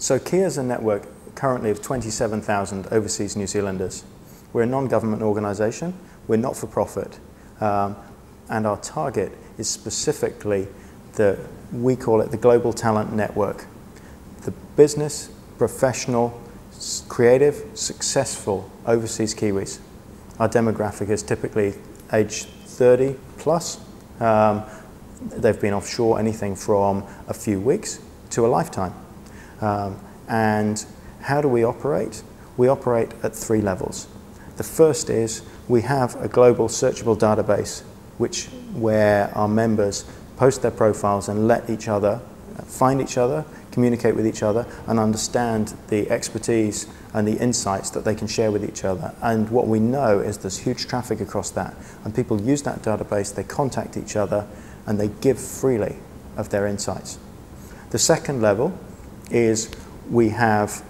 So Kea is a network currently of 27,000 overseas New Zealanders. We're a non-government organisation, we're not for profit, and our target is specifically we call it the Global Talent Network. The business, professional, creative, successful overseas Kiwis. Our demographic is typically age 30 plus. They've been offshore anything from a few weeks to a lifetime. And how do we operate? We operate at 3 levels. The first is we have a global searchable database where our members post their profiles and let each other find each other, communicate with each other, and understand the expertise and the insights that they can share with each other. And what we know is there's huge traffic across that, and people use that database, they contact each other, and they give freely of their insights. The second level is we have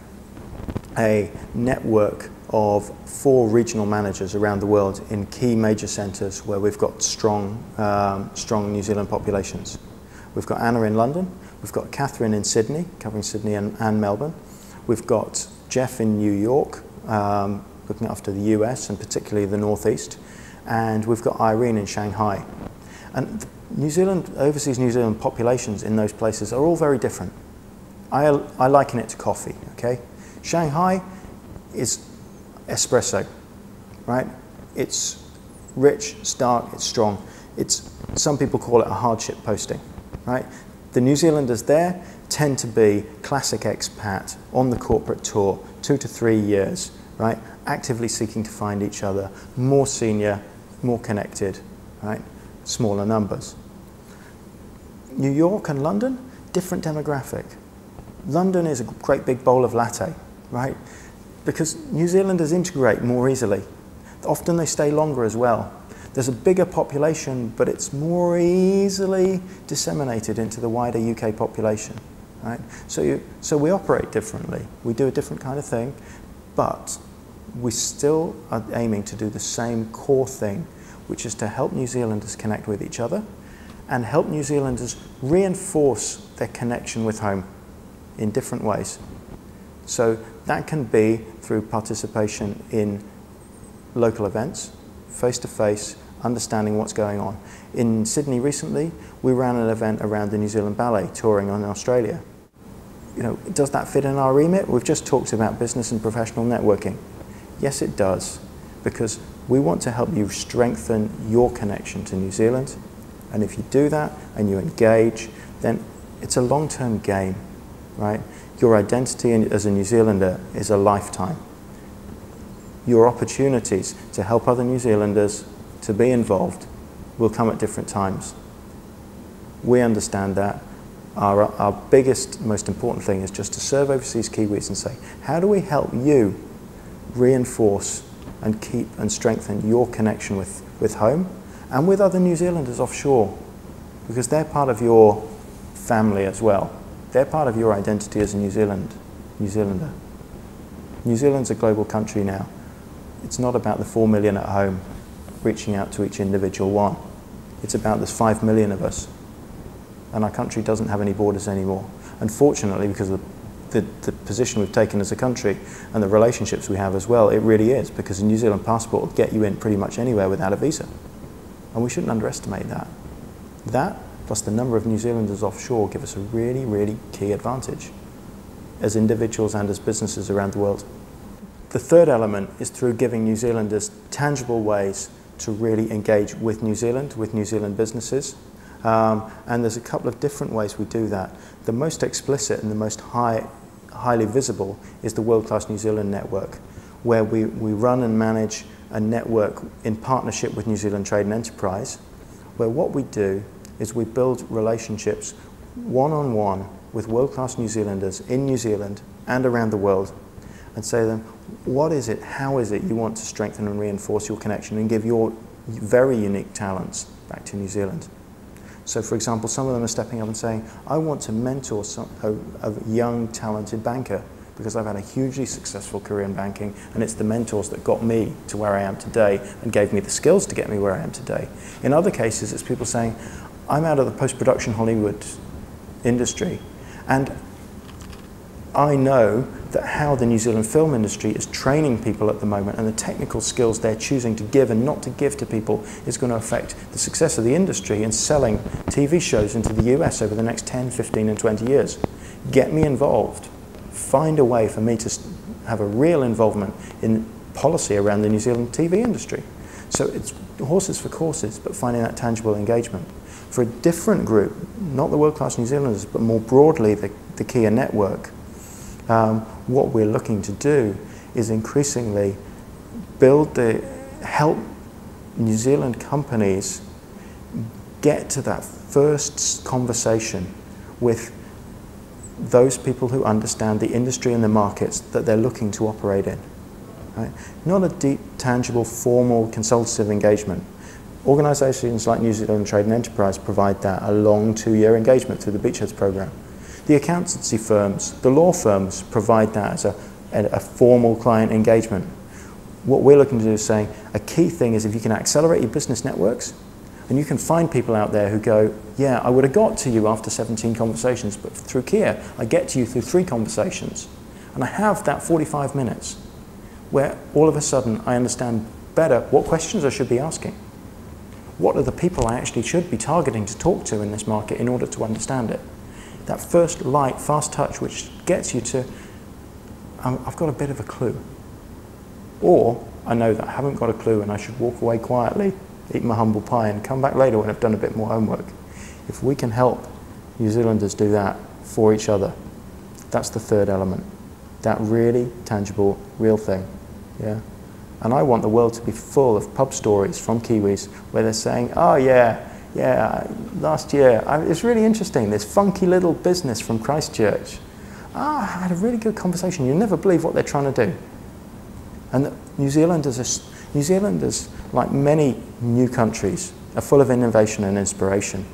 a network of 4 regional managers around the world in key major centres where we've got strong New Zealand populations. We've got Anna in London, we've got Catherine in Sydney, covering Sydney and Melbourne. We've got Jeff in New York, looking after the US and particularly the Northeast. And we've got Irene in Shanghai. And New Zealand, overseas New Zealand populations in those places are all very different. I liken it to coffee, okay? Shanghai is espresso, right? It's rich, it's dark, it's strong. Some people call it a hardship posting, right? The New Zealanders there tend to be classic expat on the corporate tour, 2 to 3 years, right? Actively seeking to find each other, more senior, more connected, right? Smaller numbers. New York and London, different demographic. London is a great big bowl of latte, right? Because New Zealanders integrate more easily. Often they stay longer as well. There's a bigger population, but it's more easily disseminated into the wider UK population, right? So we operate differently. We do a different kind of thing, but we still are aiming to do the same core thing, which is to help New Zealanders connect with each other and help New Zealanders reinforce their connection with home in different ways. So that can be through participation in local events, face-to-face, understanding what's going on. In Sydney recently, we ran an event around the New Zealand Ballet touring on Australia. You know, does that fit in our remit? We've just talked about business and professional networking. Yes, it does, because we want to help you strengthen your connection to New Zealand. And if you do that and you engage, then it's a long-term game, right? Your identity as a New Zealander is a lifetime. Your opportunities to help other New Zealanders to be involved will come at different times. We understand that. Our biggest, most important thing is just to serve overseas Kiwis and say, how do we help you reinforce and keep and strengthen your connection with home and with other New Zealanders offshore, because they're part of your family as well. They're part of your identity as a New Zealander. New Zealand's a global country now. It's not about the 4 million at home reaching out to each individual one. It's about there's 5 million of us, and our country doesn't have any borders anymore. Unfortunately, because of the position we've taken as a country and the relationships we have as well, it really is, because a New Zealand passport will get you in pretty much anywhere without a visa. And we shouldn't underestimate that. That, plus the number of New Zealanders offshore, give us a really, really key advantage as individuals and as businesses around the world. The third element is through giving New Zealanders tangible ways to really engage with New Zealand businesses. And there's a couple of different ways we do that. The most explicit and the most highly visible is the World Class New Zealand Network, where we run and manage a network in partnership with New Zealand Trade and Enterprise, where what we do is we build relationships one-on-one with world-class New Zealanders in New Zealand and around the world, and say to them, what is it, how is it you want to strengthen and reinforce your connection and give your very unique talents back to New Zealand? So for example, some of them are stepping up and saying, I want to mentor a young, talented banker because I've had a hugely successful career in banking, and it's the mentors that got me to where I am today and gave me the skills to get me where I am today. In other cases, it's people saying, I'm out of the post-production Hollywood industry, and I know that how the New Zealand film industry is training people at the moment and the technical skills they're choosing to give and not to give to people is going to affect the success of the industry in selling TV shows into the US over the next 10, 15 and 20 years. Get me involved. Find a way for me to have a real involvement in policy around the New Zealand TV industry. So it's horses for courses, but finding that tangible engagement. For a different group, not the world-class New Zealanders, but more broadly the Kea network, what we're looking to do is increasingly help New Zealand companies get to that first conversation with those people who understand the industry and the markets that they're looking to operate in. Right? Not a deep, tangible, formal, consultative engagement. Organisations like New Zealand Trade and Enterprise provide that, a long 2-year engagement through the Beachheads programme. The accountancy firms, the law firms provide that as a formal client engagement. What we're looking to do is saying a key thing is if you can accelerate your business networks and you can find people out there who go, yeah, I would have got to you after 17 conversations, but through Kea, I get to you through 3 conversations. And I have that 45 minutes where all of a sudden I understand better what questions I should be asking. What are the people I actually should be targeting to talk to in this market in order to understand it? That first light, fast touch which gets you to, I've got a bit of a clue. Or I know that I haven't got a clue and I should walk away quietly, eat my humble pie and come back later when I've done a bit more homework. If we can help New Zealanders do that for each other, that's the third element. That really tangible, real thing. Yeah? And I want the world to be full of pub stories from Kiwis where they're saying, oh yeah, last year, it's really interesting, this funky little business from Christchurch. I had a really good conversation. You never believe what they're trying to do. And New Zealanders, like many new countries, are full of innovation and inspiration.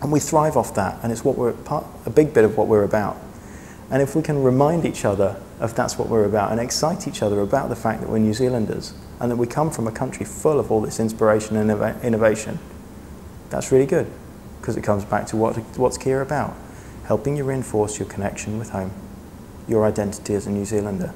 And we thrive off that, and it's a big bit of what we're about. And if we can remind each other of that's what we're about and excite each other about the fact that we're New Zealanders and that we come from a country full of all this inspiration and innovation, that's really good, because it comes back to what's Kea about, helping you reinforce your connection with home, your identity as a New Zealander.